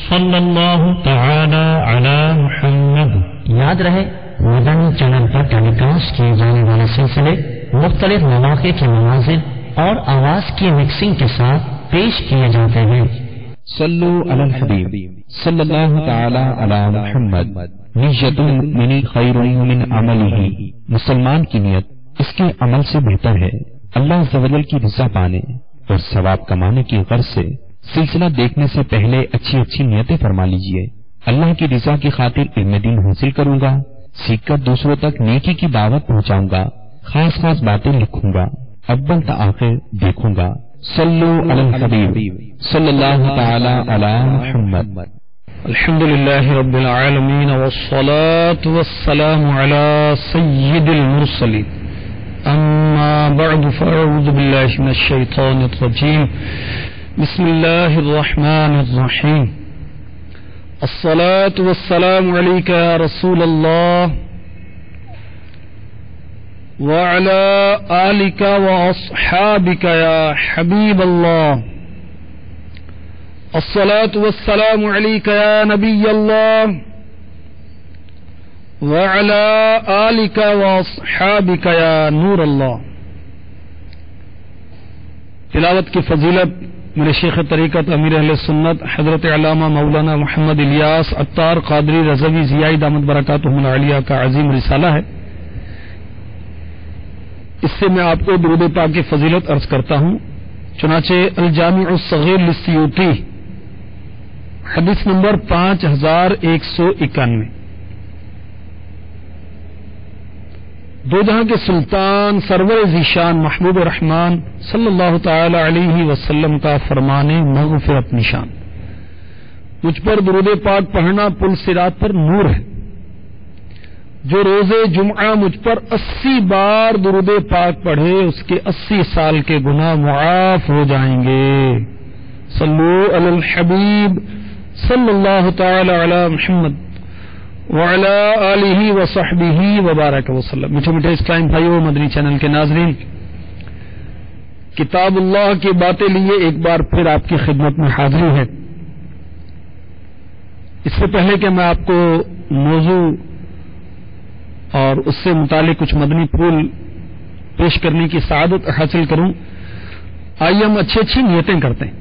صلی اللہ تعالی علی محمد۔ یاد رہے مدنی چینل پر ٹیلی کاسٹ کیے جانے والے سلسلے مختلف مواقع کے مناظر اور آواز کی مکسنگ کے ساتھ پیش کیے جاتے ہیں۔ صلو علی الحبیب صلی اللہ تعالی علی محمد۔ نیت المؤمن خیر من عملہ، مسلمان کی نیت اس کے عمل سے بہتر ہے۔ اللہ عز و جل کی رضا پانے اور ثواب کمانے کی غرض سے سلسلہ دیکھنے سے پہلے اچھی اچھی نیتیں فرما لیجئے۔ اللہ کی رضا کی خاطر علم دین حاصل کروں گا، سیکھ کر دوسروں تک نیکی کی دعوت پہنچاؤں گا، خاص خاص باتیں لکھوں گا، اول تا آخر دیکھوں گا۔ صلو علی الحبیب صلی اللہ تعالی علی محمد۔ الحمد للہ رب العالمین والصلاة والسلام علی سید المرسلین، اما بعد فاعوذ باللہ من الشیطان الرجیم، بسم اللہ الرحمن الرحیم۔ الصلاة والسلام علیک یا رسول اللہ وعلى آلك وأصحابك يا حبيب الله، الصلاة والسلام عليك يا نبي الله وعلى آلك وأصحابك يا نور الله۔ تلاوت کی فضیلت میرے شیخ طریقت امیر اہل سنت حضرت علامہ مولانا محمد الیاس عطار قادری رضوی ضیائی دامت برکاتہم العالیہ کا عظیم رسالہ ہے۔ اس سے میں آپ کو درود پاک کی فضیلت عرض کرتا ہوں۔ چنانچہ الجامع الصغیر للسیوطی حدیث نمبر 5191، دو جہاں کے سلطان سرور ذیشان محبوب رحمان صلی اللہ تعالی علیہ وسلم کا فرمان مغفرت نشان، مجھ پر درود پاک پڑھنا پل صراط پر نور ہے۔ جو روز جمعہ مجھ پر 80 بار درود پاک پڑھے اس کے 80 سال کے گناہ معاف ہو جائیں گے۔ صلو علی الحبیب صلی اللہ تعالی علی محمد وعلی آلہ وصحبہ وبارک وسلم۔ میٹھے میٹھے اسلام بھائیو، مدنی چینل کے ناظرین، کتاب اللہ کی باتیں لیے ایک بار پھر آپ کی خدمت میں حاضری ہے۔ اس سے پہلے کہ میں آپ کو موضوع اور اس سے متعلق کچھ مدنی پھول پیش کرنے کی سعادت حاصل کروں، آئیے ہم اچھی اچھی نیتیں کرتے ہیں۔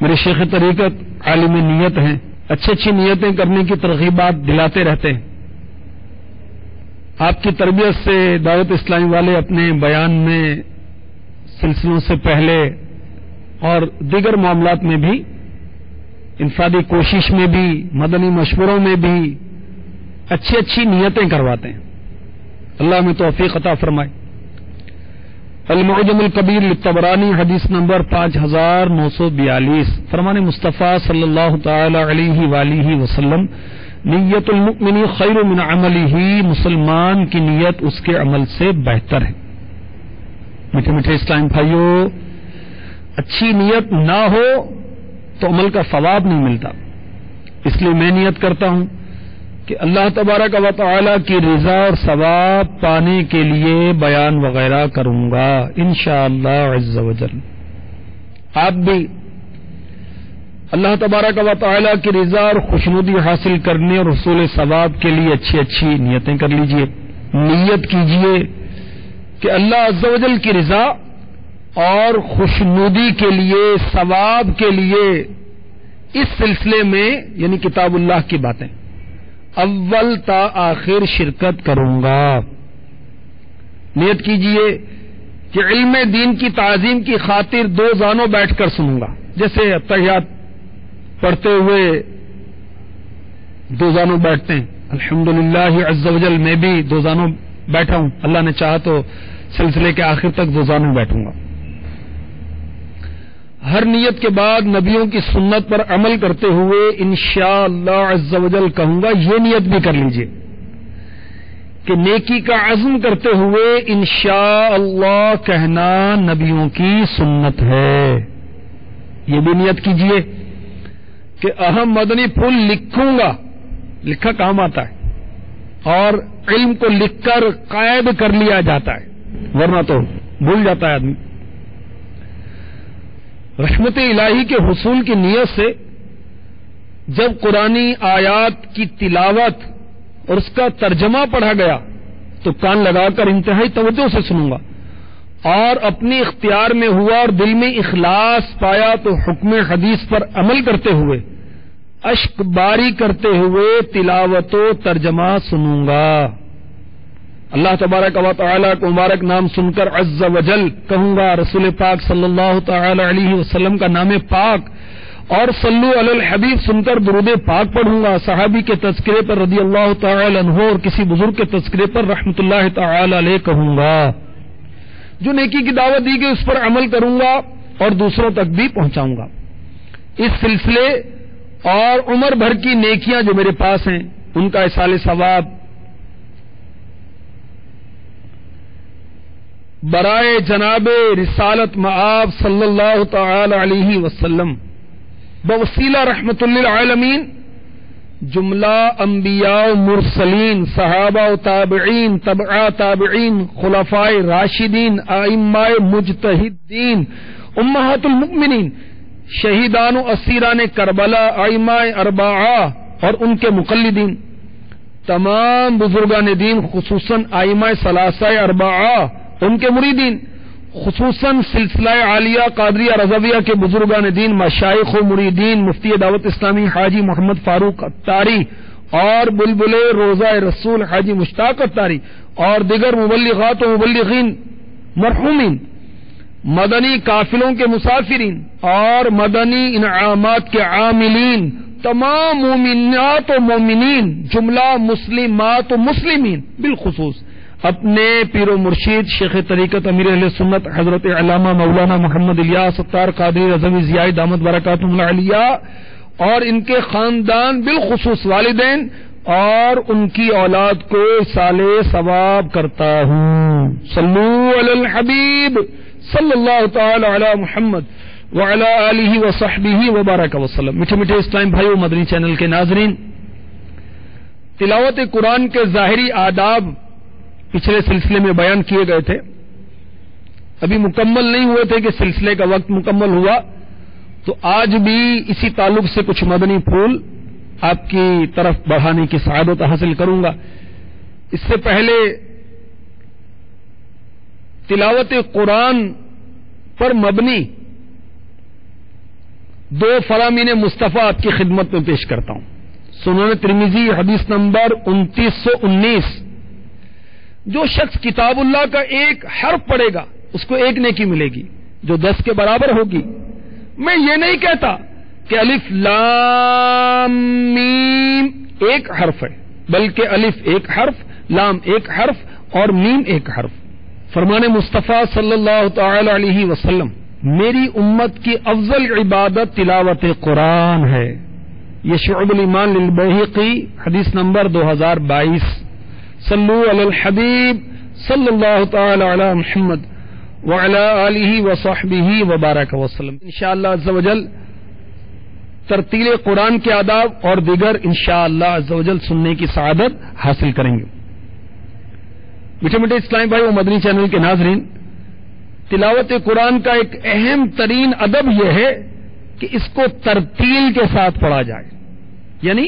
میرے شیخ طریقت عالم نیت ہیں، اچھی اچھی نیتیں کرنے کی ترغیبات دلاتے رہتے ہیں۔ آپ کی تربیت سے دعوت اسلامی والے اپنے بیان میں سلسلوں سے پہلے اور دیگر معاملات میں بھی، انفرادی کوشش میں بھی، مدنی مشوروں میں بھی اچھی اچھی نیتیں کرواتے ہیں۔ اللہ ہمیں توفیق عطا فرمائے۔ المعجم الکبیر للطبرانی حدیث نمبر 5942، فرمان مصطفیٰ صلی اللہ تعالی علیہ وآلہ وسلم، نیت المؤمن خیر من عملہ، مسلمان کی نیت اس کے عمل سے بہتر ہے۔ میٹھے میٹھے اسلام بھائیو، اچھی نیت نہ ہو تو عمل کا ثواب نہیں ملتا۔ اس لیے میں نیت کرتا ہوں کہ اللہ تبارک و تعالی کی رضا اور ثواب پانے کے لیے بیان وغیرہ کروں گا انشاءاللہ عز و جل۔ آپ بھی اللہ تبارک و تعالی کی رضا اور خوشنودی حاصل کرنے اور حصول ثواب کے لیے اچھی اچھی نیتیں کر لیجئے۔ نیت کیجئے کہ اللہ عز و جل کی رضا اور خوشنودی کے لیے، ثواب کے لیے اس سلسلے میں یعنی کتاب اللہ کی باتیں اول تا آخر شرکت کروں گا۔ نیت کیجئے کہ علم دین کی تعظیم کی خاطر دو زانوں بیٹھ کر سنوں گا، جیسے اتحیات پڑھتے ہوئے دو زانوں بیٹھتے ہیں۔ الحمدللہ عز و جل میں بھی دو زانوں بیٹھا ہوں، اللہ نے چاہا تو سلسلے کے آخر تک دو زانوں بیٹھوں گا۔ ہر نیت کے بعد نبیوں کی سنت پر عمل کرتے ہوئے انشاءاللہ عز و جل کہوں گا، یہ نیت بھی کر لیجئے کہ نیکی کا عزم کرتے ہوئے انشاءاللہ کہنا نبیوں کی سنت ہے۔ یہ بھی نیت کیجئے کہ اہم مدنی پھول لکھوں گا، لکھا کام آتا ہے اور علم کو لکھ کر قائد کر لیا جاتا ہے، ورنہ تو بھول جاتا ہے آدمی۔ رحمت الہی کے حصول کی نیت سے جب قرآنی آیات کی تلاوت اور اس کا ترجمہ پڑھا گیا تو کان لگا کر انتہائی توجہ سے سنوں گا، اور اپنی اختیار میں ہوا اور دل میں اخلاص پایا تو حکم حدیث پر عمل کرتے ہوئے اشک باری کرتے ہوئے تلاوت و ترجمہ سنوں گا۔ اللہ تبارک و تعالیٰ کو مبارک نام سن کر عز و جل کہوں گا، رسول پاک صلی اللہ تعالی علیہ وسلم کا نام پاک اور صلو علی الحبیب سن کر درود پاک پڑھوں گا، صحابی کے تذکرے پر رضی اللہ تعالی عنہ اور کسی بزرگ کے تذکرے پر رحمت اللہ تعالی علیہ کہوں گا، جو نیکی کی دعوت دی گئی اس پر عمل کروں گا اور دوسروں تک بھی پہنچاؤں گا۔ اس سلسلے اور عمر بھر کی نیکیاں جو میرے پاس ہیں ان کا ایصال ثواب برائے جناب رسالت مآب صلی اللہ تعالی علیہ وسلم بوسیلہ رحمت للعالمین جملہ انبیاء و مرسلین، صحابہ و تابعین، تبع تابعین، خلفائے راشدین، ائمہ مجتہدین، امہات المؤمنین، شہیدان و اسیران کربلا، ائمہ اربعہ اور ان کے مقلدین، تمام بزرگان دین خصوصاً ائمہ ثلاثہ اربعہ ان کے مریدین، خصوصاً سلسلہ عالیہ قادریہ رضویہ کے بزرگان دین، مشائخ و مریدین، مفتی دعوت اسلامی حاجی محمد فاروق اتاری اور بلبل روضہ رسول حاجی مشتاق اتاری اور دیگر مبلغات و مبلغین مرحومین، مدنی قافلوں کے مسافرین اور مدنی انعامات کے عاملین، تمام مومنات و مومنین، جملہ مسلمات و مسلمین، بالخصوص اپنے پیر و مرشید شیخ طریقت امیر اہل سنت حضرت علامہ مولانا محمد الیاس ستار قادری رضوی ضیاء دامت برکاتہم العلیہ اور ان کے خاندان، بالخصوص والدین اور ان کی اولاد کو ایصال ثواب کرتا ہوں۔ صلو علی الحبیب صلی اللہ تعالی علی محمد وعلی آلہ وصحبہ وبارک وسلم۔ میٹھے میٹھے اسلام بھائیو، مدنی چینل کے ناظرین، تلاوت قرآن کے ظاہری آداب پچھلے سلسلے میں بیان کیے گئے تھے، ابھی مکمل نہیں ہوئے تھے کہ سلسلے کا وقت مکمل ہوا، تو آج بھی اسی تعلق سے کچھ مدنی پھول آپ کی طرف بڑھانے کی سعادت حاصل کروں گا۔ اس سے پہلے تلاوت قرآن پر مبنی دو فرامین مصطفیٰ آپ کی خدمت میں پیش کرتا ہوں۔ سنن ترمذی حدیث نمبر 2919، جو شخص کتاب اللہ کا ایک حرف پڑھے گا اس کو ایک نیکی ملے گی جو 10 کے برابر ہوگی۔ میں یہ نہیں کہتا کہ الف لام میم ایک حرف ہے، بلکہ الف ایک حرف، لام ایک حرف اور میم ایک حرف۔ فرمان مصطفیٰ صلی اللہ تعالی علیہ وسلم، میری امت کی افضل عبادت تلاوت قرآن ہے۔ یہ شعب الایمان للبیہقی حدیث نمبر 2022۔ صلو علی الحبیب صلی اللہ تعالی علی محمد وعلی آلہ وصحبہ وبارک وسلم۔ انشاءاللہ عز و جل ترتیل قرآن کے آداب اور دیگر انشاءاللہ عز و جل سننے کی سعادت حاصل کریں گے۔ میٹھے میٹھے اسلامی بھائی و مدنی چینل کے ناظرین، تلاوت قرآن کا ایک اہم ترین ادب یہ ہے کہ اس کو ترتیل کے ساتھ پڑھا جائے، یعنی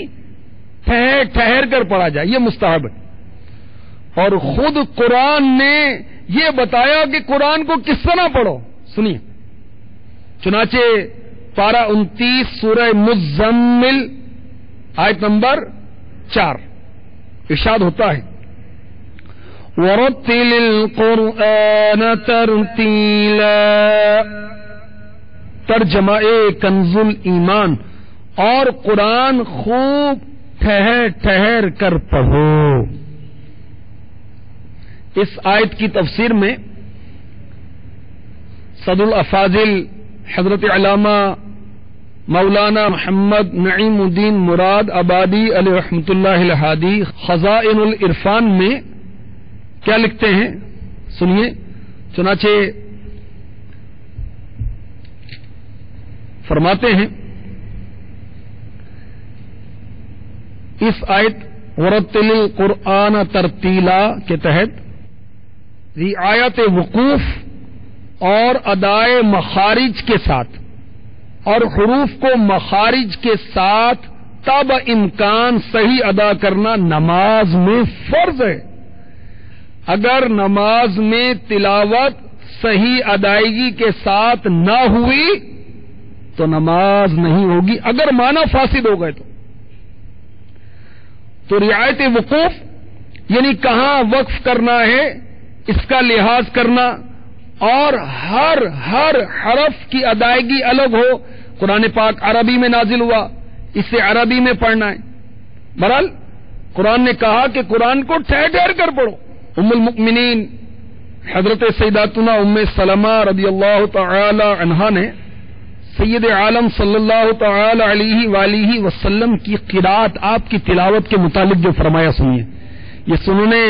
ٹھہر ٹھہر کر پڑھا جائے، یہ مستحب ہے۔ اور خود قرآن نے یہ بتایا کہ قرآن کو کس طرح پڑھو، سنیے۔ چنانچہ پارہ 29 سورہ مزمل آیت نمبر 4 ارشاد ہوتا ہے، وَرَتِّلِ الْقُرْآنَ تَرْتِيلًا، ترجمہ کنز الایمان، اور قرآن خوب ٹھہر ٹھہر کر پڑھو۔ اس آیت کی تفسیر میں صدر الافاضل حضرت علامہ مولانا محمد نعیم الدین مراد آبادی علیہ رحمۃ اللہ الہادی خزائن العرفان میں کیا لکھتے ہیں، سنیے۔ چنانچہ فرماتے ہیں اس آیت ورتل القرآن ترتیلا کے تحت رعایت وقوف اور ادائے مخارج کے ساتھ اور حروف کو مخارج کے ساتھ تب امکان صحیح ادا کرنا نماز میں فرض ہے. اگر نماز میں تلاوت صحیح ادائیگی کے ساتھ نہ ہوئی تو نماز نہیں ہوگی، اگر معنی فاسد ہو گئے تو رعایت وقوف یعنی کہاں وقف کرنا ہے اس کا لحاظ کرنا، اور ہر حرف کی ادائیگی الگ ہو. قرآن پاک عربی میں نازل ہوا، اسے عربی میں پڑھنا ہے. بہرحال قرآن نے کہا کہ قرآن کو ٹھہر ٹھہر کر پڑھو. ام المؤمنین حضرت سیداتنا ام سلمہ رضی اللہ تعالی عنہا نے سید عالم صلی اللہ تعالی علیہ وآلہ وسلم کی قرات، آپ کی تلاوت کے متعلق جو فرمایا سنیے. یہ سننے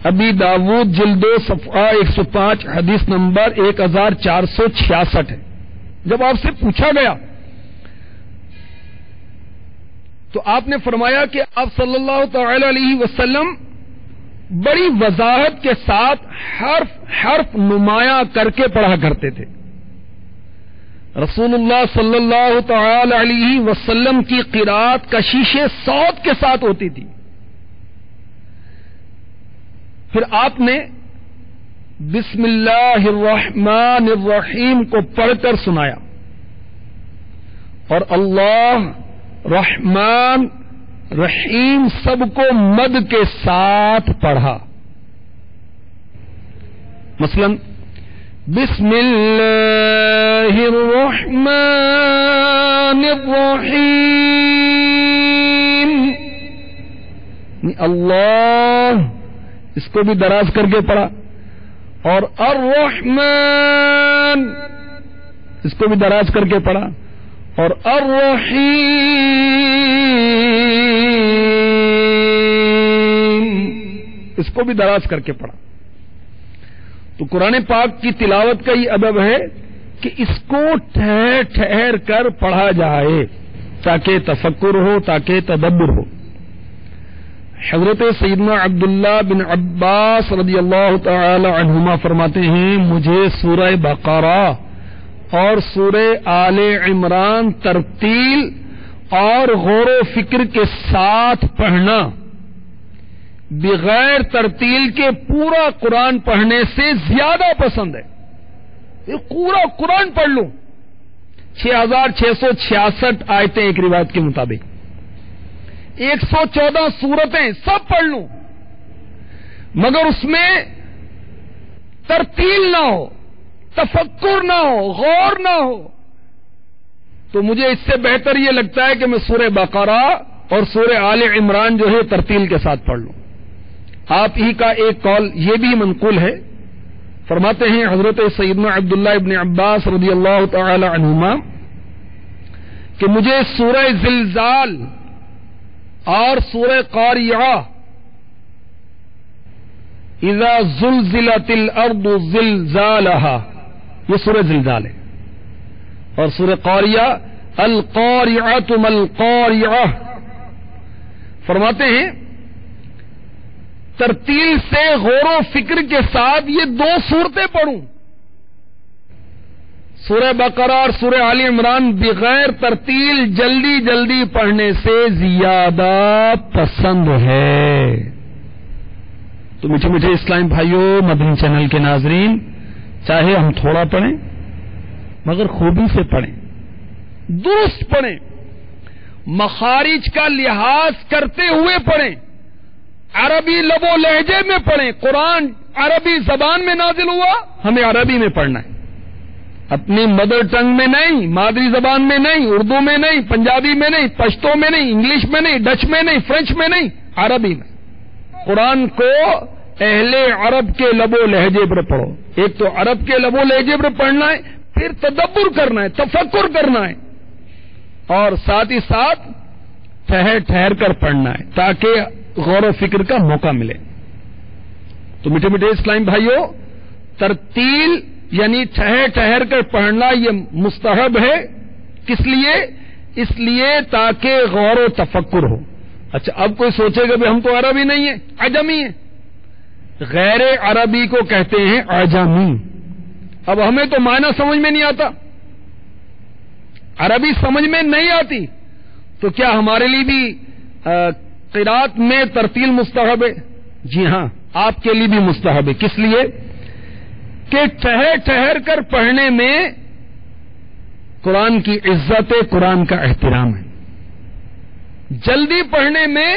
ابی داود جلد 2 صفحہ 105 حدیث نمبر 1466 ہے. جب آپ سے پوچھا گیا تو آپ نے فرمایا کہ آپ صلی اللہ تعالی علیہ وسلم بڑی وضاحت کے ساتھ حرف نمایاں کر کے پڑھا کرتے تھے. رسول اللہ صلی اللہ تعالی علیہ وسلم کی قرات کشیش صوت کے ساتھ ہوتی تھی. پھر آپ نے بسم اللہ الرحمن الرحیم کو پڑھ کر سنایا اور اللہ رحمان رحیم سب کو مد کے ساتھ پڑھا. مثلا بسم اللہ الرحمن الرحیم، اللہ اس کو بھی دراز کر کے پڑھا، اور الرحمن اس کو بھی دراز کر کے پڑھا، اور الرحیم اس کو بھی دراز کر کے پڑھا. تو قرآن پاک کی تلاوت کا یہ ادب ہے کہ اس کو ٹھہر ٹھہر کر پڑھا جائے تاکہ تفکر ہو، تاکہ تدبر ہو. حضرت سیدنا عبداللہ بن عباس رضی اللہ تعالی عنہما فرماتے ہیں مجھے سورہ بقرہ اور سورہ آل عمران ترتیل اور غور و فکر کے ساتھ پڑھنا بغیر ترتیل کے پورا قرآن پڑھنے سے زیادہ پسند ہے. یہ پورا قرآن پڑھ لوں، 6666 آیتیں ایک روایت کے مطابق، 114 سورتیں سب پڑھ لوں، مگر اس میں ترتیل نہ ہو، تفکر نہ ہو، غور نہ ہو، تو مجھے اس سے بہتر یہ لگتا ہے کہ میں سورہ بقرہ اور سورہ آل عمران جو ہے ترتیل کے ساتھ پڑھ لوں. آپ ہی کا ایک قول یہ بھی منقول ہے، فرماتے ہیں حضرت سیدنا عبداللہ ابن عباس رضی اللہ تعالی عنہما کہ مجھے سورہ زلزال اور سورہ قاریعہ اذا زلزلت الارض زلزالها یہ سورہ زلزال ہے، اور سورہ قاریعہ القاریعۃ ما القاریعہ. فرماتے ہیں ترتیل سے غور و فکر کے ساتھ یہ 2 سورتیں پڑھوں، سورہ بقرہ اور سورہ آل عمران بغیر ترتیل جلدی جلدی پڑھنے سے زیادہ پسند ہے. تو میٹھے میٹھے اسلام بھائیوں، مدنی چینل کے ناظرین، چاہے ہم تھوڑا پڑھیں مگر خوبی سے پڑھیں، درست پڑھیں، مخارج کا لحاظ کرتے ہوئے پڑھیں، عربی لب و لہجے میں پڑھیں. قرآن عربی زبان میں نازل ہوا، ہمیں عربی میں پڑھنا ہے، اپنی مدر ٹنگ میں نہیں، مادری زبان میں نہیں، اردو میں نہیں، پنجابی میں نہیں، پشتو میں نہیں، انگلش میں نہیں، ڈچ میں نہیں، فرینچ میں نہیں، عربی میں. قرآن کو اہل عرب کے لب و لہجے پر پڑھو. ایک تو عرب کے لب و لہجے پر پڑھنا ہے، پھر تدبر کرنا ہے، تفکر کرنا ہے، اور ساتھ ہی ساتھ ٹھہر ٹھہر کر پڑھنا ہے تاکہ غور و فکر کا موقع ملے. تو میٹھے میٹھے اسلام بھائیوں، ترتیل یعنی ٹھہر ٹھہر کر پڑھنا یہ مستحب ہے. کس لیے؟ اس لیے تاکہ غور و تفکر ہو. اچھا، اب کوئی سوچے گا بھی ہم تو عربی نہیں ہیں، عجمی ہیں. غیر عربی کو کہتے ہیں عجمی. اب ہمیں تو معنی سمجھ میں نہیں آتا، عربی سمجھ میں نہیں آتی، تو کیا ہمارے لیے بھی قرات میں ترتیل مستحب ہے؟ جی ہاں، آپ کے لیے بھی مستحب ہے. کس لیے؟ کہ ٹھہر ٹھہر کر پڑھنے میں قرآن کی عزت ہے، قرآن کا احترام ہے. جلدی پڑھنے میں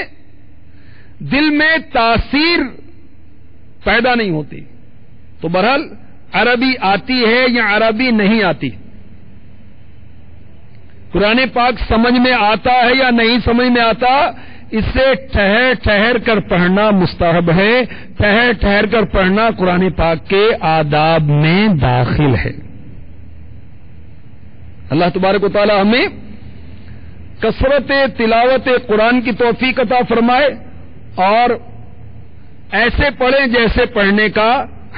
دل میں تاثیر پیدا نہیں ہوتی. تو بہرحال عربی آتی ہے یا عربی نہیں آتی، قرآن پاک سمجھ میں آتا ہے یا نہیں سمجھ میں آتا، اسے ٹھہر ٹھہر کر پڑھنا مستحب ہے. ٹھہر ٹھہر کر پڑھنا قرآن پاک کے آداب میں داخل ہے. اللہ تبارک و تعالی ہمیں کثرت تلاوت قرآن کی توفیق عطا فرمائے اور ایسے پڑھیں جیسے پڑھنے کا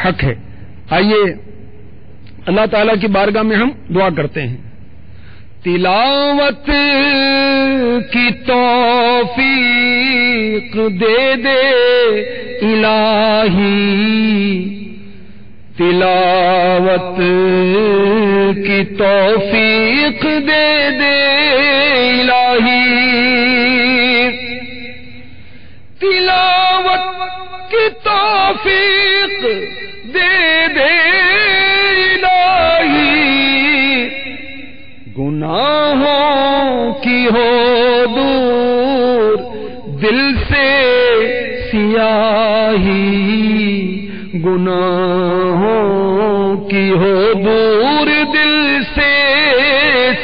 حق ہے. آئیے اللہ تعالی کی بارگاہ میں ہم دعا کرتے ہیں. تلاوت کی توفیق دے دے الہی، تلاوت کی توفیق دے دے الہی، تلاوت کی توفیق دے دے الہی، گناہوں کی ہو دور دل سے سیاہی، گناہوں کی ہو دور دل سے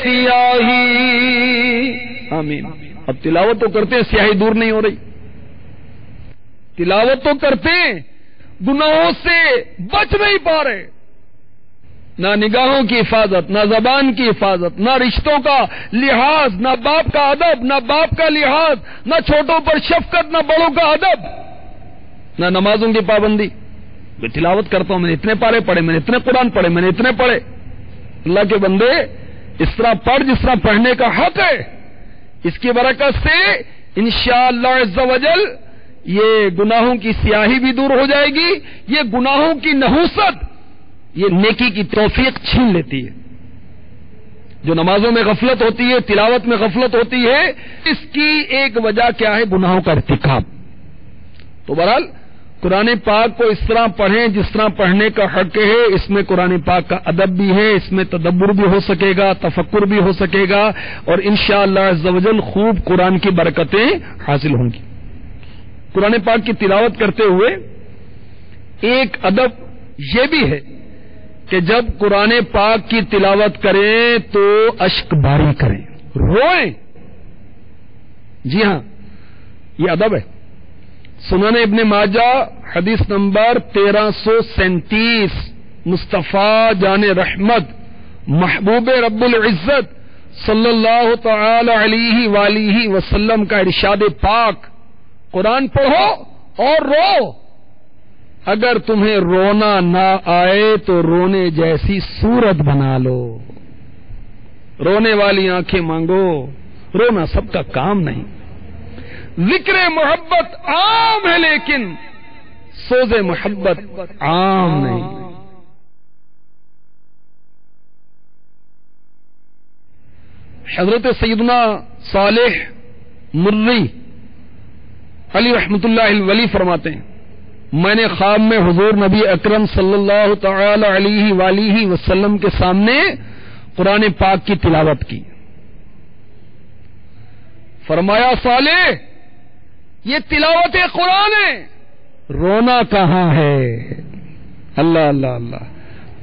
سیاہی. آمین. اب تلاوت تو کرتے ہیں، سیاہی دور نہیں ہو رہی. تلاوت تو کرتے ہیں، گناہوں سے بچ نہیں پا رہے. نہ نگاہوں کی حفاظت، نہ زبان کی حفاظت، نہ رشتوں کا لحاظ، نہ باپ کا ادب، نہ باپ کا لحاظ، نہ چھوٹوں پر شفقت، نہ بڑوں کا ادب، نہ نمازوں کی پابندی. میں تلاوت کرتا ہوں، میں نے اتنے پارے پڑھے، میں نے اتنے قرآن پڑھے، میں نے اتنے پڑھے. اللہ کے بندے اس طرح پڑھ جس طرح پڑھنے کا حق ہے. اس کی برکت سے انشاءاللہ عز و جل یہ گناہوں کی سیاہی بھی دور ہو جائے گی. یہ گناہوں کی نحوست یہ نیکی کی توفیق چھین لیتی ہے. جو نمازوں میں غفلت ہوتی ہے، تلاوت میں غفلت ہوتی ہے، اس کی ایک وجہ کیا ہے؟ گناہوں کا ارتکاب. تو بہرحال قرآن پاک کو اس طرح پڑھیں جس طرح پڑھنے کا حق ہے. اس میں قرآن پاک کا ادب بھی ہے، اس میں تدبر بھی ہو سکے گا، تفکر بھی ہو سکے گا، اور انشاءاللہ عز و جل خوب قرآن کی برکتیں حاصل ہوں گی. قرآن پاک کی تلاوت کرتے ہوئے ایک ادب یہ بھی ہے کہ جب قرآن پاک کی تلاوت کریں تو اشک باری کریں، روئیں. جی ہاں، یہ ادب ہے. سنن ابن ماجہ حدیث نمبر 1337، مصطفیٰ جان رحمت محبوب رب العزت صلی اللہ تعالی علیہ وآلہ وسلم کا ارشاد پاک، قرآن پڑھو اور رو. اگر تمہیں رونا نہ آئے تو رونے جیسی صورت بنا لو. رونے والی آنکھیں مانگو، رونا سب کا کام نہیں. ذکر محبت عام ہے لیکن سوز محبت عام نہیں. حضرت سیدنا صالح مری علی رحمت اللہ الولی فرماتے ہیں، میں نے خواب میں حضور نبی اکرم صلی اللہ تعالی علیہ وآلہ وسلم کے سامنے قرآن پاک کی تلاوت کی. فرمایا صالح یہ تلاوت قرآن ہے، رونا کہاں ہے؟ اللہ اللہ اللہ،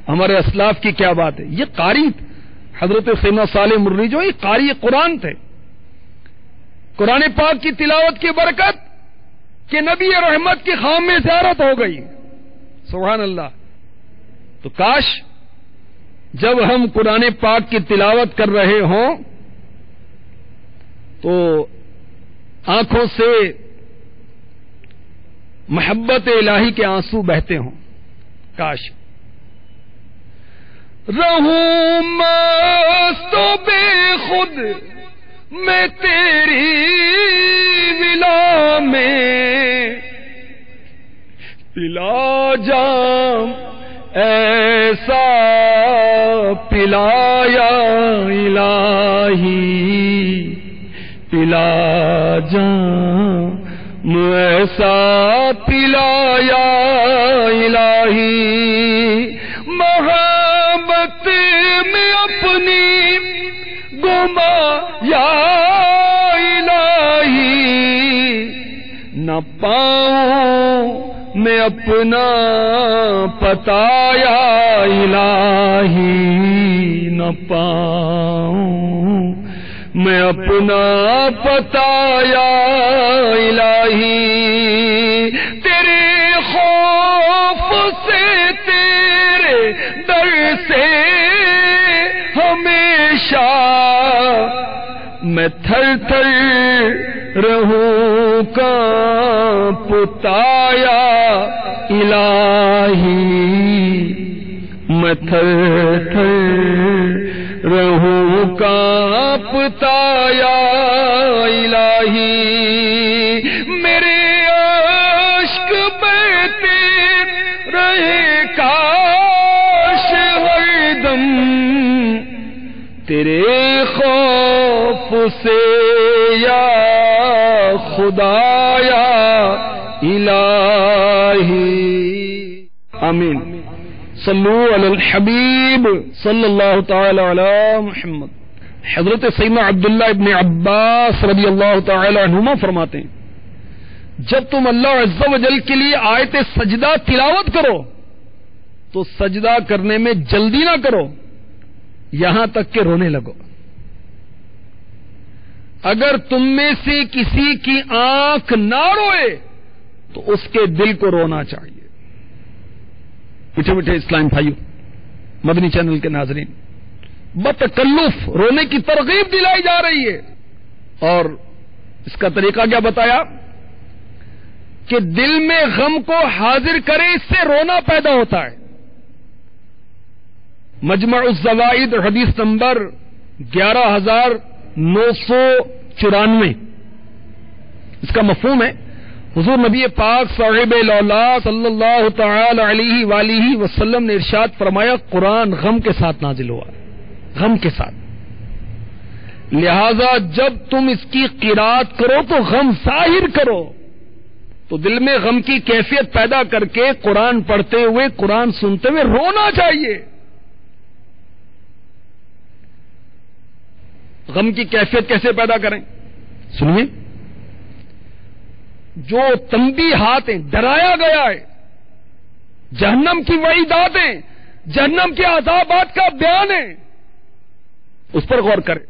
ہمارے اسلاف کی کیا بات ہے. یہ قاری حضرت سیدنا صالح مری جو یہ قاری قرآن تھے. قرآن پاک کی تلاوت کی برکت کہ نبی رحمت کی خام میں زیارت ہو گئی. سبحان اللہ. تو کاش جب ہم قرآن پاک کی تلاوت کر رہے ہوں تو آنکھوں سے محبت الہی کے آنسو بہتے ہوں. کاش رہوں مست و بے خود میں تیری ولا میں، پلا جام ایسا پلایا الہی، پلا جام ایسا پلایا الہی محبت میں اپنی گما یا الہی نہ پاؤں میں اپنا پتا یا الہی نہ پاؤں میں اپنا پتا یا الہی تیرے خوف سے تیرے در سے ہمیشہ میں تھر تھر رہوں کانپتا یا الہی میں تھر تھر رہوں کانپتا یا الہی میرے عشق بہتے رہے کاش ہر دم تیرے خوف سے یا خدا یا الہی آمین صلو علی الحبیب صلی اللہ تعالی علی محمد. حضرت سیدنا عبداللہ ابن عباس رضی اللہ تعالی عنہما فرماتے ہیں جب تم اللہ عز و جل کے لیے آیت سجدہ تلاوت کرو تو سجدہ کرنے میں جلدی نہ کرو یہاں تک کہ رونے لگو. اگر تم میں سے کسی کی آنکھ نہ روئے تو اس کے دل کو رونا چاہیے. میٹھے میٹھے اسلام بھائیو، مدنی چینل کے ناظرین، بتکلف رونے کی ترغیب دلائی جا رہی ہے. اور اس کا طریقہ کیا بتایا کہ دل میں غم کو حاضر کرے اس سے رونا پیدا ہوتا ہے. مجمع الزوائد حدیث نمبر 11994 اس کا مفہوم ہے حضور نبی پاک صاحب الاولا صلی اللہ تعالی علیہ وآلہ وسلم نے ارشاد فرمایا قرآن غم کے ساتھ نازل ہوا، غم کے ساتھ، لہذا جب تم اس کی قرات کرو تو غم ظاہر کرو. تو دل میں غم کی کیفیت پیدا کر کے قرآن پڑھتے ہوئے قرآن سنتے ہوئے رونا چاہیے. غم کی کیفیت کیسے پیدا کریں؟ سنیے، جو تنبیہات ہیں، ڈرایا گیا ہے، جہنم کی وعیداتیں، جہنم کے عذابات کا بیان ہے، اس پر غور کریں.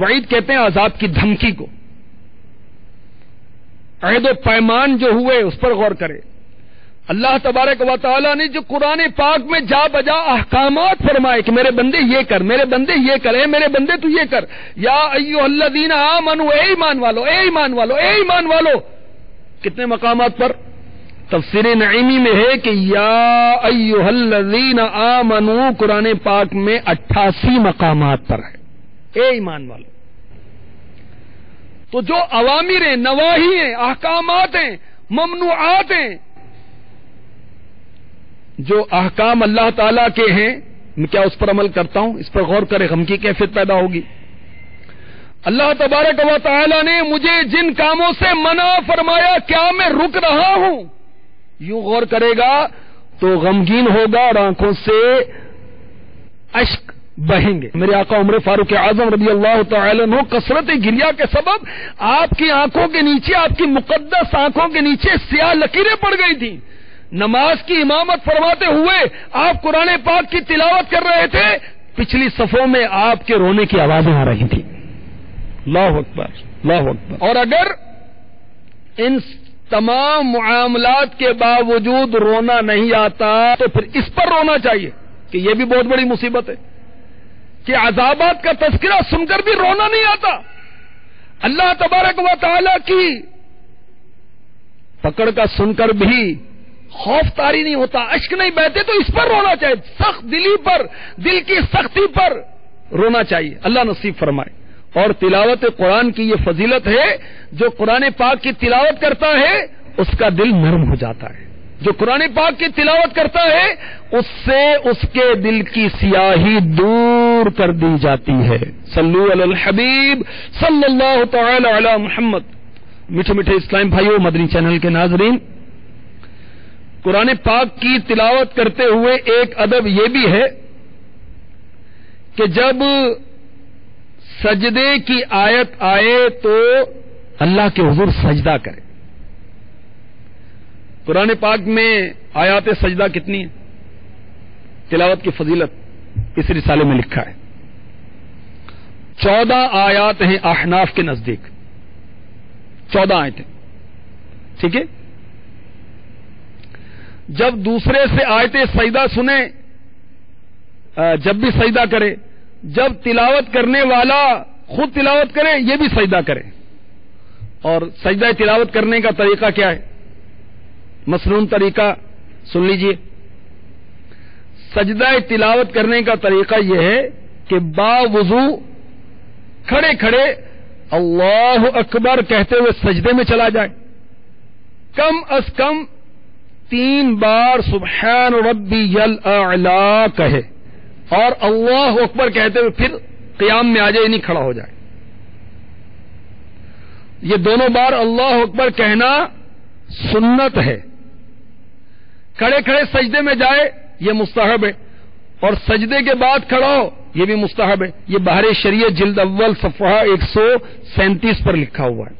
وعید کہتے ہیں عذاب کی دھمکی کو. عہد و پیمان جو ہوئے اس پر غور کرے. اللہ تبارک و تعالیٰ نے جو قرآن پاک میں جا بجا احکامات فرمائے کہ میرے بندے یہ کر، میرے بندے یہ کر، اے میرے بندے تو یہ کر. یا ایھا الذین آمنوا، اے ایمان والو، اے ایمان والو، اے ایمان والو. کتنے مقامات پر؟ تفسیر نعیمی میں ہے کہ یا ایھا الذین آمنوا قرآن پاک میں 88 مقامات پر ہے، اے ایمان والو. تو جو اوامر ہیں، نواہی ہیں، احکامات ہیں، ممنوعات ہیں، جو احکام اللہ تعالیٰ کے ہیں، میں کیا اس پر عمل کرتا ہوں؟ اس پر غور کرے، غم کی کیفیت پیدا ہوگی. اللہ تبارک و تعالیٰ نے مجھے جن کاموں سے منع فرمایا کیا میں رک رہا ہوں؟ یوں غور کرے گا تو غمگین ہوگا اور آنکھوں سے اشک بہیں گے. میرے آقا عمر فاروق اعظم رضی اللہ تعالیٰ عنہ کثرت گریہ کے سبب آپ کی آنکھوں کے نیچے، آپ کی مقدس آنکھوں کے نیچے سیاہ لکیریں پڑ گئی تھیں. نماز کی امامت فرماتے ہوئے آپ قرآن پاک کی تلاوت کر رہے تھے، پچھلی صفوں میں آپ کے رونے کی آوازیں آ رہی تھیں. اللہ اکبر، اللہ اکبر. اور اگر ان تمام معاملات کے باوجود رونا نہیں آتا تو پھر اس پر رونا چاہیے کہ یہ بھی بہت بڑی مصیبت ہے کہ عذابات کا تذکرہ سن کر بھی رونا نہیں آتا. اللہ تبارک و تعالی کی پکڑ کا سن کر بھی خوف طاری نہیں ہوتا، اشک نہیں بہتے، تو اس پر رونا چاہیے. سخت دلی پر، دل کی سختی پر رونا چاہیے. اللہ نصیب فرمائے. اور تلاوت قرآن کی یہ فضیلت ہے، جو قرآن پاک کی تلاوت کرتا ہے اس کا دل نرم ہو جاتا ہے. جو قرآن پاک کی تلاوت کرتا ہے اس سے اس کے دل کی سیاہی دور کر دی جاتی ہے. صلو علی الحبیب صلی اللہ تعالی علی محمد. میٹھے میٹھے اسلام بھائیوں، مدنی چینل کے ناظرین، قرآن پاک کی تلاوت کرتے ہوئے ایک ادب یہ بھی ہے کہ جب سجدے کی آیت آئے تو اللہ کے حضور سجدہ کرے. قرآن پاک میں آیات سجدہ کتنی ہیں؟ تلاوت کی فضیلت اس رسالے میں لکھا ہے 14 آیات ہیں احناف کے نزدیک. 14 آیتیں. ٹھیک ہے. جب دوسرے سے آیتیں سجدہ سنیں، جب بھی سجدہ کرے، جب تلاوت کرنے والا خود تلاوت کرے یہ بھی سجدہ کرے. اور سجدہ تلاوت کرنے کا طریقہ کیا ہے؟ مسنون طریقہ سن لیجئے. سجدہ تلاوت کرنے کا طریقہ یہ ہے کہ باوضو کھڑے کھڑے اللہ اکبر کہتے ہوئے سجدے میں چلا جائے. کم از کم 3 بار سبحان ربی الاعلی کہے اور اللہ اکبر کہتے ہوئے پھر قیام میں آ جائے، نہیں کھڑا ہو جائے. یہ دونوں بار اللہ اکبر کہنا سنت ہے. کھڑے کھڑے سجدے میں جائے یہ مستحب ہے، اور سجدے کے بعد کھڑا ہو یہ بھی مستحب ہے. یہ بحر شریعت جلد اول صفحہ 137 پر لکھا ہوا ہے.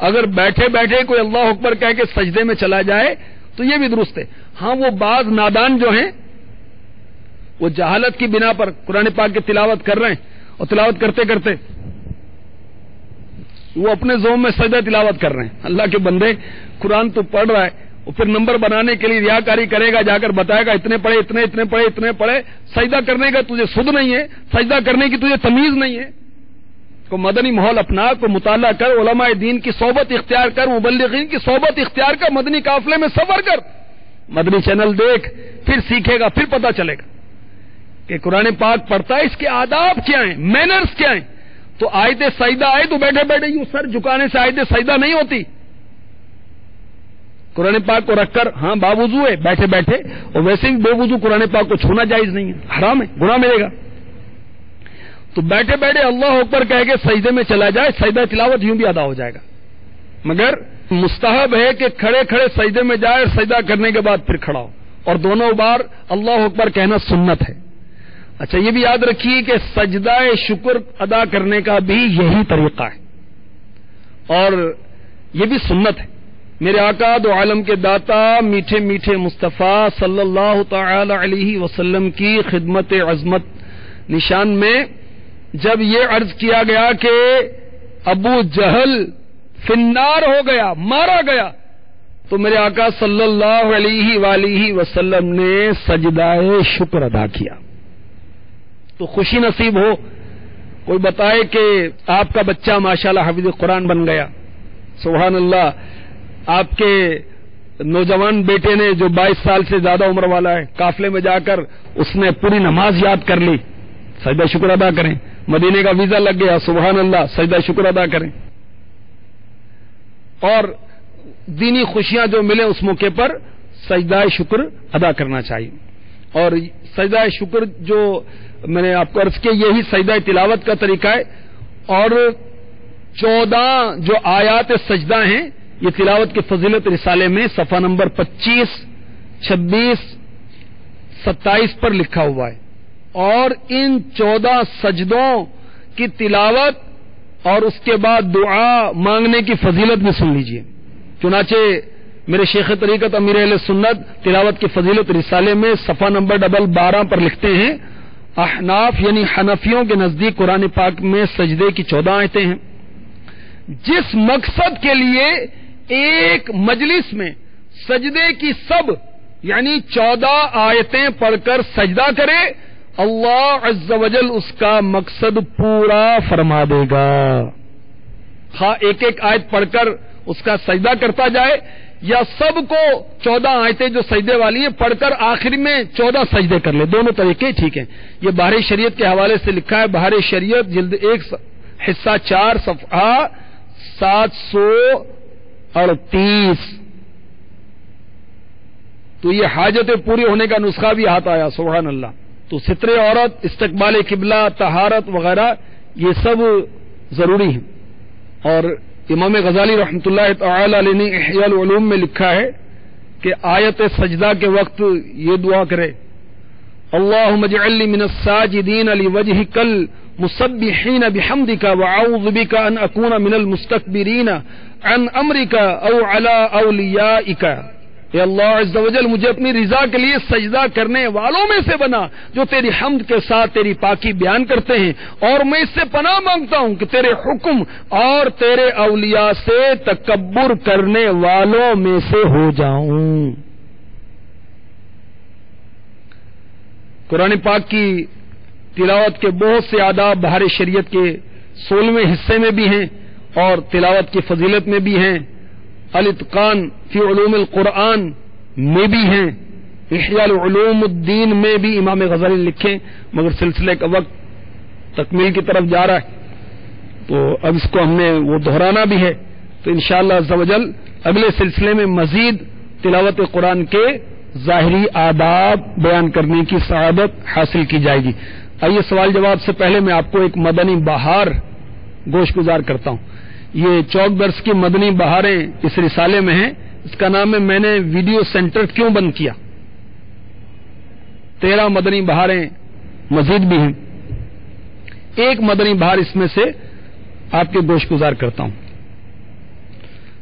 اگر بیٹھے بیٹھے کوئی اللہ اکبر کہہ کے سجدے میں چلا جائے تو یہ بھی درست ہے. ہاں وہ بعض نادان جو ہیں وہ جہالت کی بنا پر قرآن پاک کی تلاوت کر رہے ہیں اور تلاوت کرتے کرتے وہ اپنے زوم میں سجدہ تلاوت کر رہے ہیں. اللہ کے بندے، قرآن تو پڑھ رہا ہے، وہ پھر نمبر بنانے کے لیے ریاکاری کرے گا، جا کر بتائے گا اتنے پڑھے اتنے پڑھے. سجدہ کرنے کا تجھے سد نہیں ہے، سجدہ کرنے کی تجھے تمیز نہیں ہے. کو مدنی ماحول اپنا، کو مطالعہ کر، علماء دین کی صحبت اختیار کر، مبلغین کی صحبت اختیار کر، مدنی قافلے میں سفر کر، مدنی چینل دیکھ، پھر سیکھے گا، پھر پتہ چلے گا کہ قرآن پاک پڑھتا ہے اس کے آداب کیا ہیں، مینرز کیا ہیں. تو آیت سجدہ آئے تو بیٹھے بیٹھے یوں سر جھکانے سے آیت سجدہ نہیں ہوتی. قرآن پاک کو رکھ کر ہاں باوضو ہے بیٹھے بیٹھے، اور ویسے بھی بے وضو قرآن پاک کو چھونا جائز نہیں ہے، حرام ہے، گناہ ملے گا. تو بیٹھے بیٹھے اللہ اکبر کہہ کے سجدے میں چلا جائے، سجدہ تلاوت یوں بھی ادا ہو جائے گا. مگر مستحب ہے کہ کھڑے کھڑے سجدے میں جائے، سجدہ کرنے کے بعد پھر کھڑا ہو، اور دونوں بار اللہ اکبر کہنا سنت ہے. اچھا یہ بھی یاد رکھیے کہ سجدہ شکر ادا کرنے کا بھی یہی طریقہ ہے اور یہ بھی سنت ہے. میرے آقا دو عالم کے داتا میٹھے میٹھے مصطفیٰ صلی اللہ تعالی علیہ وسلم کی خدمت عظمت نشان میں جب یہ عرض کیا گیا کہ ابو جہل فی النار ہو گیا، مارا گیا، تو میرے آقا صلی اللہ علیہ وآلہ وسلم نے سجدہ شکر ادا کیا. تو خوشی نصیب ہو کوئی بتائے کہ آپ کا بچہ ماشاءاللہ حافظ قرآن بن گیا، سبحان اللہ، آپ کے نوجوان بیٹے نے جو 22 سال سے زیادہ عمر والا ہے قافلے میں جا کر اس نے پوری نماز یاد کر لی، سجدہ شکر ادا کریں. مدینے کا ویزا لگ گیا، سبحان اللہ، سجدہ شکر ادا کریں. اور دینی خوشیاں جو ملے اس موقع پر سجدہ شکر ادا کرنا چاہیے. اور سجدہ شکر جو میں نے آپ کو عرض کیا یہی سجدہ تلاوت کا طریقہ ہے. اور 14 جو آیات سجدہ ہیں یہ تلاوت کی فضیلت رسالے میں صفحہ نمبر 25، 26، 27 پر لکھا ہوا ہے. اور ان 14 سجدوں کی تلاوت اور اس کے بعد دعا مانگنے کی فضیلت بھی سن لیجیے. چنانچہ میرے شیخ طریقت امیر اہل سنت تلاوت کی فضیلت رسالے میں صفحہ نمبر 12 پر لکھتے ہیں احناف یعنی حنفیوں کے نزدیک قرآن پاک میں سجدے کی 14 آیتیں ہیں. جس مقصد کے لیے ایک مجلس میں سجدے کی سب یعنی 14 آیتیں پڑھ کر سجدہ کرے، اللہ عز و جل اس کا مقصد پورا فرما دے گا. خواہ ایک ایک آیت پڑھ کر اس کا سجدہ کرتا جائے یا سب کو 14 آیتیں جو سجدے والی ہیں پڑھ کر آخر میں 14 سجدے کر لے، دونوں طریقے ٹھیک ہیں. یہ بحر شریعت کے حوالے سے لکھا ہے، بحر شریعت جلد 1 حصہ 4 صفحہ 738. تو یہ حاجت پوری ہونے کا نسخہ بھی ہاتھ آیا. سبحان اللہ. تو ستر عورت، استقبال قبلہ، طہارت وغیرہ یہ سب ضروری ہیں. اور امام غزالی رحمۃ اللہ تعالی علیہ نے احیاء العلوم میں لکھا ہے کہ آیت سجدہ کے وقت یہ دعا کرے، اللہم اجعلنی من الساجدین لوجہک المسبحین بحمدک واعوذ بک ان اکون من المستکبرین عن امرک او علی اولیائک. اے اللہ عز و جل مجھے اپنی رضا کے لیے سجدہ کرنے والوں میں سے بنا جو تیری حمد کے ساتھ تیری پاکی بیان کرتے ہیں، اور میں اس سے پناہ مانگتا ہوں کہ تیرے حکم اور تیرے اولیاء سے تکبر کرنے والوں میں سے ہو جاؤں. قرآن پاک کی تلاوت کے بہت سے آداب بہار شریعت کے 16ویں حصے میں بھی ہیں اور تلاوت کی فضیلت میں بھی ہیں. الاتقان فی علوم القرآن میں بھی ہیں. احیاء علوم الدین میں بھی امام غزالی لکھے، مگر سلسلے کا وقت تکمیل کی طرف جا رہا ہے تو اب اس کو ہم نے وہ دہرانا بھی ہے. تو انشاءاللہ عز و جل اگلے سلسلے میں مزید تلاوت قرآن کے ظاہری آداب بیان کرنے کی سعادت حاصل کی جائے گی. آئیے سوال جواب سے پہلے میں آپ کو ایک مدنی بہار گوش گزار کرتا ہوں. یہ چوک درس کی مدنی بہاریں اس رسالے میں ہیں. اس کا نام ہے میں نے ویڈیو سینٹر کیوں بند کیا. 13 مدنی بہاریں مزید بھی ہیں. ایک مدنی بہار اس میں سے آپ کے گوش گزار کرتا ہوں.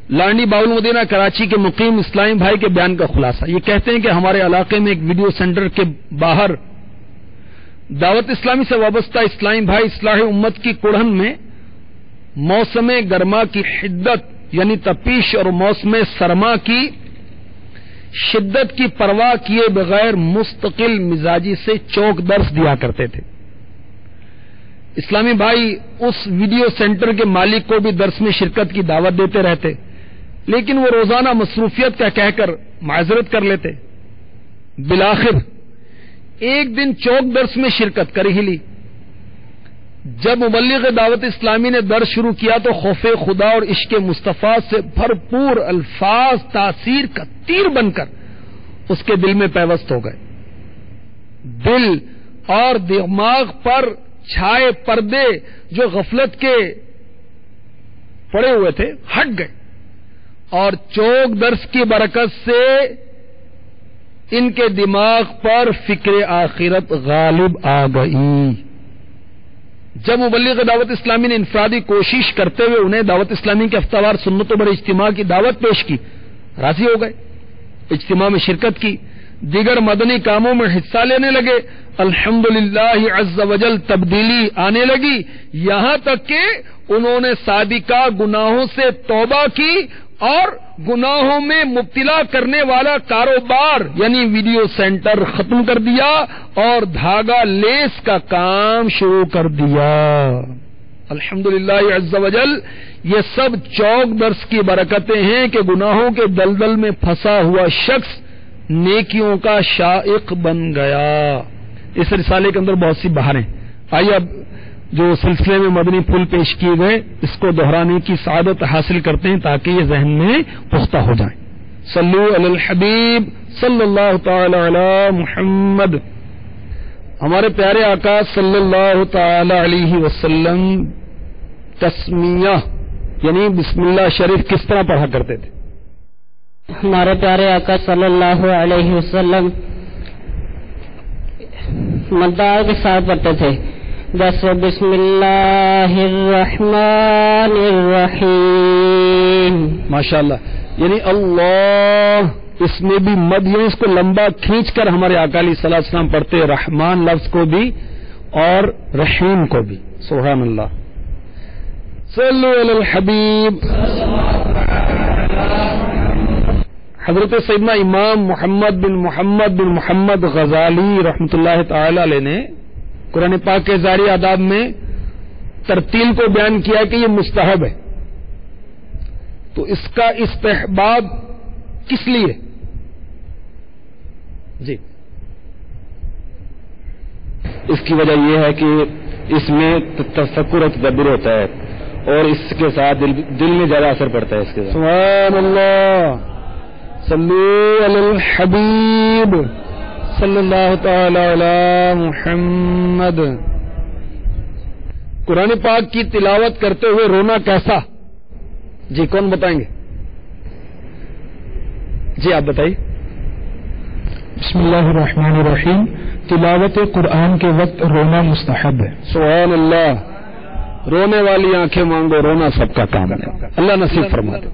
لانڈی باول مدینہ کراچی کے مقیم اسلامی بھائی کے بیان کا خلاصہ. یہ کہتے ہیں کہ ہمارے علاقے میں ایک ویڈیو سینٹر کے باہر دعوت اسلامی سے وابستہ اسلامی بھائی اصلاح امت کی کڑھن میں موسم گرما کی حدت یعنی تپیش اور موسم سرما کی شدت کی پرواہ کیے بغیر مستقل مزاجی سے چوک درس دیا کرتے تھے. اسلامی بھائی اس ویڈیو سینٹر کے مالک کو بھی درس میں شرکت کی دعوت دیتے رہتے، لیکن وہ روزانہ مصروفیت کا کہہ کر معذرت کر لیتے. بالآخر ایک دن چوک درس میں شرکت کر ہی لی. جب مبلغ دعوت اسلامی نے درس شروع کیا تو خوف خدا اور عشق مصطفیٰ سے بھرپور الفاظ تاثیر کا تیر بن کر اس کے دل میں پیوست ہو گئے. دل اور دماغ پر چھائے پردے جو غفلت کے پڑے ہوئے تھے ہٹ گئے، اور چوک درس کی برکت سے ان کے دماغ پر فکر آخرت غالب آ گئی. جب مبلغ دعوت اسلامی نے انفرادی کوشش کرتے ہوئے انہیں دعوت اسلامی کے ہفتہ وار سنت و بر اجتماع کی دعوت پیش کی، راضی ہو گئے، اجتماع میں شرکت کی، دیگر مدنی کاموں میں حصہ لینے لگے. الحمدللہ عز و جل تبدیلی آنے لگی، یہاں تک کہ انہوں نے سابقہ گناہوں سے توبہ کی اور گناہوں میں مبتلا کرنے والا کاروبار یعنی ویڈیو سینٹر ختم کر دیا اور دھاگا لیس کا کام شروع کر دیا. الحمدللہ عز و جل یہ سب چوک درس کی برکتیں ہیں کہ گناہوں کے دلدل میں پھنسا ہوا شخص نیکیوں کا شائق بن گیا. اس رسالے کے اندر بہت سی بہاریں. آئیے اب جو سلسلے میں مدنی پھول پیش کیے گئے اس کو دہرانے کی سعادت حاصل کرتے ہیں تاکہ یہ ذہن میں پختہ ہو جائیں. صلو علی الحبیب صلی اللہ تعالی علی محمد. ہمارے پیارے آقا صلی اللہ تعالی علیہ وسلم تسمیہ یعنی بسم اللہ شریف کس طرح پڑھا کرتے تھے؟ ہمارے پیارے آقا صلی اللہ علیہ وسلم مدعا کے ساتھ پڑھتے تھے، جیسے بسم اللہ الرحمن الرحیم. ماشاءاللہ. یعنی اللہ اس میں بھی مد یعنی اس کو لمبا کھینچ کر ہمارے آقا علیہ الصلوۃ والسلام پڑھتے، رحمان لفظ کو بھی اور رحیم کو بھی. سبحان اللہ. صلو علی الحبیب. حضرت سیدنا امام محمد بن محمد غزالی رحمۃ اللہ تعالی علیہ نے قرآن پاک کے ظاہری آداب میں ترتیل کو بیان کیا کہ یہ مستحب ہے. تو اس کا استحباب کس لیے؟ جی اس کی وجہ یہ ہے کہ اس میں تفکر اور تدبر ہوتا ہے اور اس کے ساتھ دل میں زیادہ اثر پڑتا ہے. اس کے ساتھ سبحان اللہ صلو علی الحبیب صلی اللہ تعالی علی محمد. قرآن پاک کی تلاوت کرتے ہوئے رونا کیسا؟ جی کون بتائیں گے؟ جی آپ بتائیے. بسم اللہ الرحمن الرحیم. تلاوت قرآن کے وقت رونا مستحب ہے. سبحان اللہ. رونے والی آنکھیں مانگو، رونا سب کا کام ہے. اللہ نصیب فرما دے.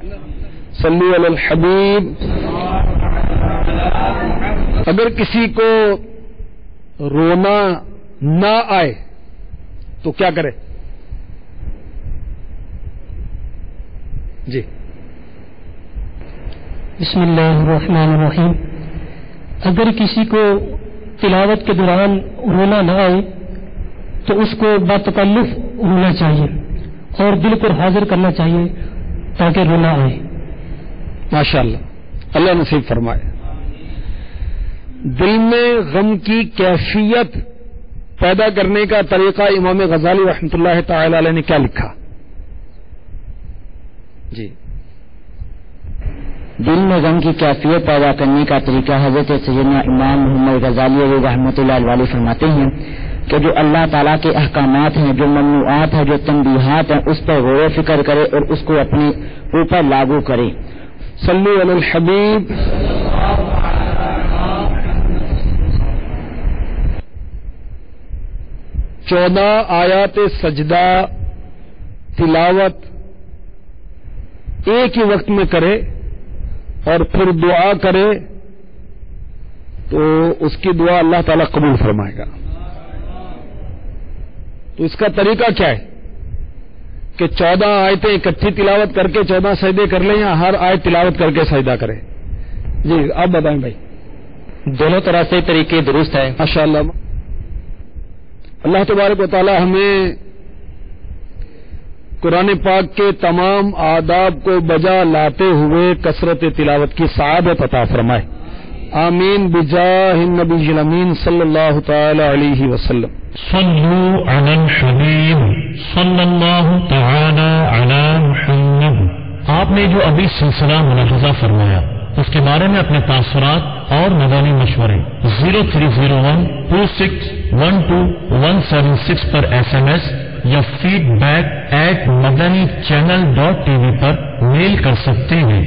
صلی علی الحبیب. اگر کسی کو رونا نہ آئے تو کیا کرے؟ جی. بسم اللہ الرحمن الرحیم. اگر کسی کو تلاوت کے دوران رونا نہ آئے تو اس کو بتکلف رونا چاہیے اور دل کو حاضر کرنا چاہیے تاکہ رونا آئے. ماشاءاللہ، اللہ نصیب فرمائے. دل میں غم کی کیفیت پیدا کرنے کا طریقہ امام غزالی رحمۃ اللہ تعالی علیہ نے کیا لکھا؟ جی. دل میں غم کی کیفیت پیدا کرنے کا طریقہ حضرت سیدنا امام محمد غزالی علیہ رحمۃ اللہ علیہ فرماتے ہیں کہ جو اللہ تعالیٰ کے احکامات ہیں، جو ممنوعات ہیں، جو تنبیہات ہیں، اس پر غور و فکر کرے اور اس کو اپنے اوپر لاگو کرے. صلو علی الحبیب. 14 آیات سجدہ تلاوت ایک ہی وقت میں کرے اور پھر دعا کرے تو اس کی دعا اللہ تعالیٰ قبول فرمائے گا. تو اس کا طریقہ کیا ہے کہ 14 آیتیں اکٹھی تلاوت کر کے 14 سجدے کر لیں یا ہر آیت تلاوت کر کے سجدہ کرے؟ جی آپ بتائیں بھائی. دونوں طرح سے طریقے درست ہے. ماشاءاللہ. اللہ تبارک و تعالی ہمیں قرآن پاک کے تمام آداب کو بجا لاتے ہوئے کثرت تلاوت کی سعادت عطا فرمائے. آمین بجاہ النبی الامین صلی اللہ تعالی علیہ وسلم. صلو علی الحبیب صلی اللہ تعالی علی محمد. آپ نے جو ابھی سلسلہ ملاحظہ فرمایا اس کے بارے میں اپنے تاثرات اور مدنی مشورے 030126127176 پر SMS یا feedback@madanichannel.tv پر میل کر سکتے ہیں.